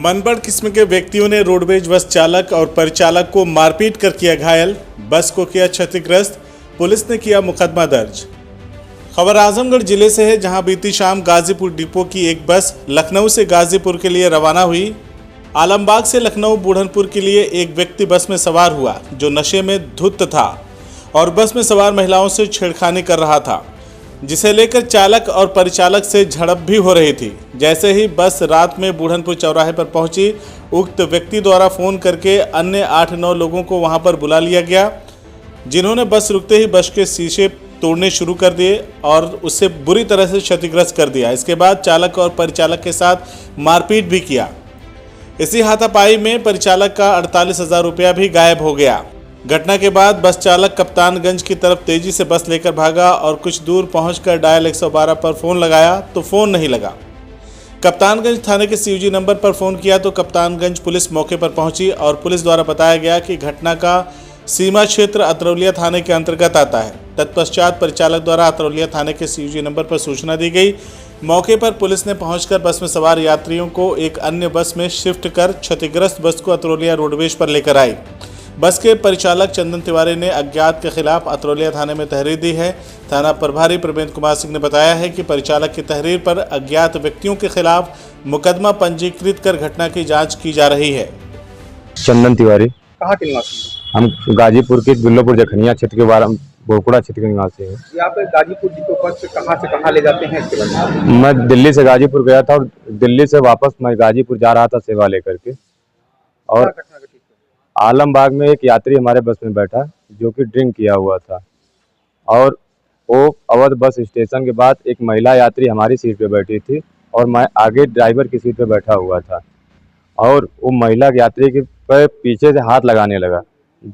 मनबड़ किस्म के व्यक्तियों ने रोडवेज बस चालक और परिचालक को मारपीट कर किया घायल, बस को किया क्षतिग्रस्त, पुलिस ने किया मुकदमा दर्ज। खबर आजमगढ़ जिले से है, जहां बीती शाम गाजीपुर डिपो की एक बस लखनऊ से गाजीपुर के लिए रवाना हुई। आलमबाग से लखनऊ बुढ़नपुर के लिए एक व्यक्ति बस में सवार हुआ जो नशे में धुत था और बस में सवार महिलाओं से छेड़खानी कर रहा था, जिसे लेकर चालक और परिचालक से झड़प भी हो रही थी। जैसे ही बस रात में बुढ़नपुर चौराहे पर पहुंची, उक्त व्यक्ति द्वारा फोन करके अन्य 8-9 लोगों को वहां पर बुला लिया गया, जिन्होंने बस रुकते ही बस के शीशे तोड़ने शुरू कर दिए और उससे बुरी तरह से क्षतिग्रस्त कर दिया। इसके बाद चालक और परिचालक के साथ मारपीट भी किया। इसी हाथापाई में परिचालक का 48,000 रुपया भी गायब हो गया। घटना के बाद बस चालक कप्तानगंज की तरफ तेजी से बस लेकर भागा और कुछ दूर पहुंचकर डायल 112 पर फोन लगाया तो फोन नहीं लगा। कप्तानगंज थाने के सीयूजी नंबर पर फोन किया तो कप्तानगंज पुलिस मौके पर पहुंची और पुलिस द्वारा बताया गया कि घटना का सीमा क्षेत्र अतरौलिया थाने के अंतर्गत आता है। तत्पश्चात परिचालक द्वारा अतरौलिया थाने के सीयूजी नंबर पर सूचना दी गई। मौके पर पुलिस ने पहुंचकर बस में सवार यात्रियों को एक अन्य बस में शिफ्ट कर क्षतिग्रस्त बस को अतरौलिया रोडवेज पर लेकर आई। बस के परिचालक चंदन तिवारी ने अज्ञात के खिलाफ अतरौलिया थाने में तहरीर दी है। थाना प्रभारी प्रवेंद्र कुमार सिंह ने बताया है कि परिचालक की तहरीर पर अज्ञात व्यक्तियों के खिलाफ मुकदमा पंजीकृत कर घटना की जांच की जा रही है। चंदन तिवारी। कहाँ के निवासी? हम गाजीपुर के दुल्लोपुर जखनिया क्षेत्र के बारे बोरकुड़ा क्षेत्र के निवासी हैं। यहाँ पे गाजीपुर डिपो पर से कहाँ ले जाते हैं इसके बारे में? मैं दिल्ली से गाजीपुर गया था और दिल्ली से वापस मैं गाजीपुर जा रहा था सेवा लेकर के, और आलमबाग में एक यात्री हमारे बस में बैठा जो कि ड्रिंक किया हुआ था, और वो अवध बस स्टेशन के बाद एक महिला यात्री हमारी सीट पे बैठी थी और मैं आगे ड्राइवर की सीट पे बैठा हुआ था, और वो महिला यात्री के पीछे से हाथ लगाने लगा,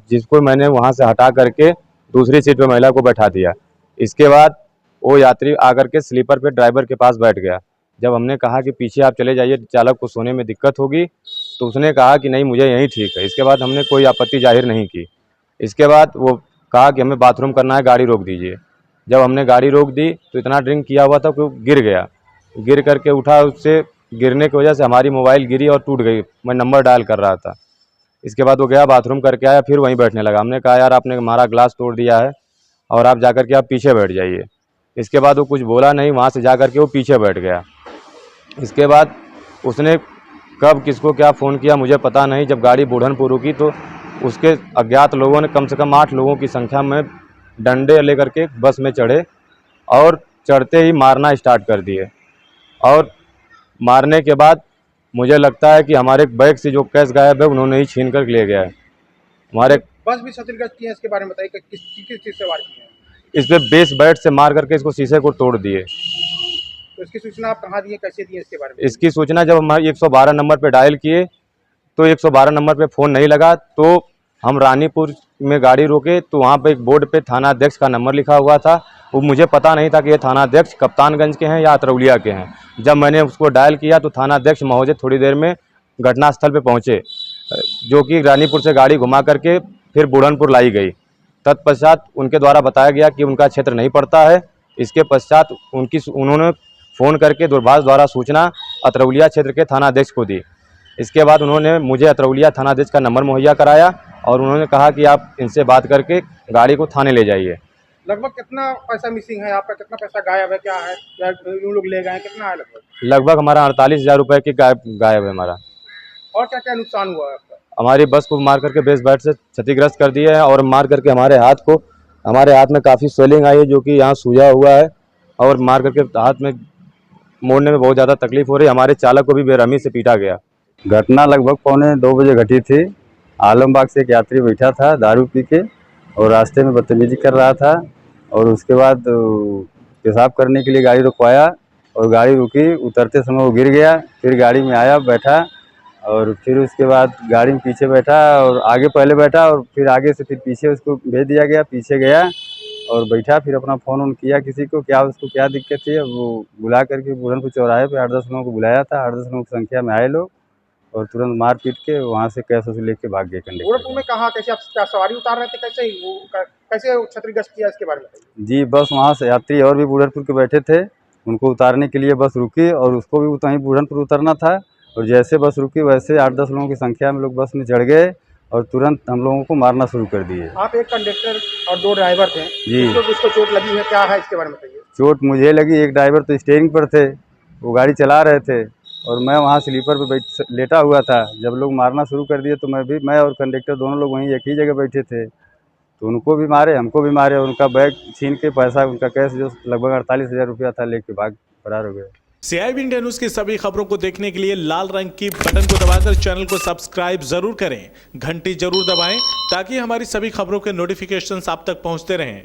जिसको मैंने वहां से हटा करके दूसरी सीट पे महिला को बैठा दिया। इसके बाद वो यात्री आकर के स्लीपर पे ड्राइवर के पास बैठ गया। जब हमने कहा कि पीछे आप चले जाइए, चालक को सोने में दिक्कत होगी, तो उसने कहा कि नहीं मुझे यहीं ठीक है। इसके बाद हमने कोई आपत्ति जाहिर नहीं की। इसके बाद वो कहा कि हमें बाथरूम करना है, गाड़ी रोक दीजिए। जब हमने गाड़ी रोक दी तो इतना ड्रिंक किया हुआ था कि वो गिर गया। गिर करके उठा, उससे गिरने की वजह से हमारी मोबाइल गिरी और टूट गई। मैं नंबर डायल कर रहा था। इसके बाद वो गया बाथरूम करके आया, फिर वहीं बैठने लगा। हमने कहा यार आपने हमारा ग्लास तोड़ दिया है और आप जाकर के आप पीछे बैठ जाइए। इसके बाद वो कुछ बोला नहीं, वहाँ से जा कर के वो पीछे बैठ गया। इसके बाद उसने कब किसको क्या फ़ोन किया मुझे पता नहीं। जब गाड़ी बुढ़नपुर रुकी तो उसके अज्ञात लोगों ने कम से कम 8 लोगों की संख्या में डंडे लेकर के बस में चढ़े और चढ़ते ही मारना स्टार्ट कर दिए। और मारने के बाद मुझे लगता है कि हमारे बैग से जो कैश गायब है उन्होंने ही छीन कर ले गया है। हमारे बस भी क्षतिग्रस्त किए हैं, इसके बारे में बताइए कि किस चीज़ से वार किए हैं? इस पे बेस बैट से मार करके इसको शीशे को तोड़ दिए। तो इसकी सूचना आप कहाँ दिए, कैसे दिए, इसके बारे में? इसकी सूचना जब हम 112 नंबर पे डायल किए तो 112 नंबर पे फ़ोन नहीं लगा, तो हम रानीपुर में गाड़ी रोके तो वहाँ पे एक बोर्ड पे थाना अध्यक्ष का नंबर लिखा हुआ था। वो मुझे पता नहीं था कि ये थाना अध्यक्ष कप्तानगंज के हैं या अतरौलिया के हैं। जब मैंने उसको डायल किया तो थाना अध्यक्ष महोदय थोड़ी देर में घटनास्थल पे पहुँचे, जो कि रानीपुर से गाड़ी घुमा करके फिर बुढ़नपुर लाई गई। तत्पश्चात उनके द्वारा बताया गया कि उनका क्षेत्र नहीं पड़ता है। इसके पश्चात उन्होंने फ़ोन करके दूरभाष द्वारा सूचना अतरौलिया क्षेत्र के थाना अध्यक्ष को दी। इसके बाद उन्होंने मुझे अतरौलिया थाना अध्यक्ष का नंबर मुहैया कराया और उन्होंने कहा कि आप इनसे बात करके गाड़ी को थाने ले जाइए। लगभग कितना पैसा मिसिंग है आपका? कितना पैसा गायब है, क्या है, या उन लोग ले गए हैं, कितना है लगभग? लगभग हमारा 48,000 रुपये की गायब है हमारा। और क्या क्या नुकसान हुआ है आपका? हमारी बस को मार करके बेस बैट से क्षतिग्रस्त कर दिए हैं और मार करके हमारे हाथ में काफ़ी स्वेलिंग आई है, जो कि यहाँ सूजा हुआ है, और मार करके हाथ में मोड़ने में बहुत ज़्यादा तकलीफ हो रही है। हमारे चालक को भी बेरहमी से पीटा गया। घटना लगभग 1:45 बजे घटी थी। आलमबाग से एक यात्री बैठा था दारू पी के और रास्ते में बदतमीजी कर रहा था, और उसके बाद पेशाब करने के लिए गाड़ी रुकवाया और गाड़ी रुकी। उतरते समय वो गिर गया, फिर गाड़ी में आया, बैठा, और फिर उसके बाद गाड़ी में पीछे बैठा और आगे पहले बैठा और फिर आगे से फिर पीछे उसको भेज दिया गया। पीछे गया और बैठा, फिर अपना फ़ोन किया किसी को, क्या उसको क्या दिक्कत थी। अब वो बुला करके बुढ़नपुर चौराहे पे 8-10 लोगों को बुलाया था। 8-10 लोगों की संख्या में आए लोग और तुरंत मार पीट के वहाँ से कैश वसूल लेके भाग गए कंडक्टर। बुढ़नपुर में कहाँ, कैसे आप क्या सवारी उतार रहे थे, कैसे क्षतिग्रस्त किया, इसके बारे में बताइए। जी, बस वहाँ से यात्री और भी बुढ़नपुर के बैठे थे, उनको उतारने के लिए बस रुकी और उसको भी वहीं बुढ़नपुर उतरना था, और जैसे बस रुकी वैसे 8-10 लोगों की संख्या में लोग बस में चढ़ गए और तुरंत हम लोगों को मारना शुरू कर दिए। आप एक कंडक्टर और 2 ड्राइवर थे जी। जिसको चोट लगी है, क्या है इसके बारे में बताइए। चोट मुझे लगी, एक ड्राइवर तो स्टीयरिंग पर थे, वो गाड़ी चला रहे थे और मैं वहाँ स्लीपर पे लेटा हुआ था। जब लोग मारना शुरू कर दिए तो मैं और कंडक्टर दोनों लोग वहीं एक ही जगह बैठे थे, तो उनको भी मारे, हमको भी मारे और उनका बैग छीन के पैसा, उनका कैश जो लगभग 48,000 रुपया था, लेके भाग फरार हो गए। CIB इंडिया न्यूज की सभी खबरों को देखने के लिए लाल रंग की बटन को दबाकर चैनल को सब्सक्राइब जरूर करें, घंटी जरूर दबाएं ताकि हमारी सभी खबरों के नोटिफिकेशंस आप तक पहुंचते रहें।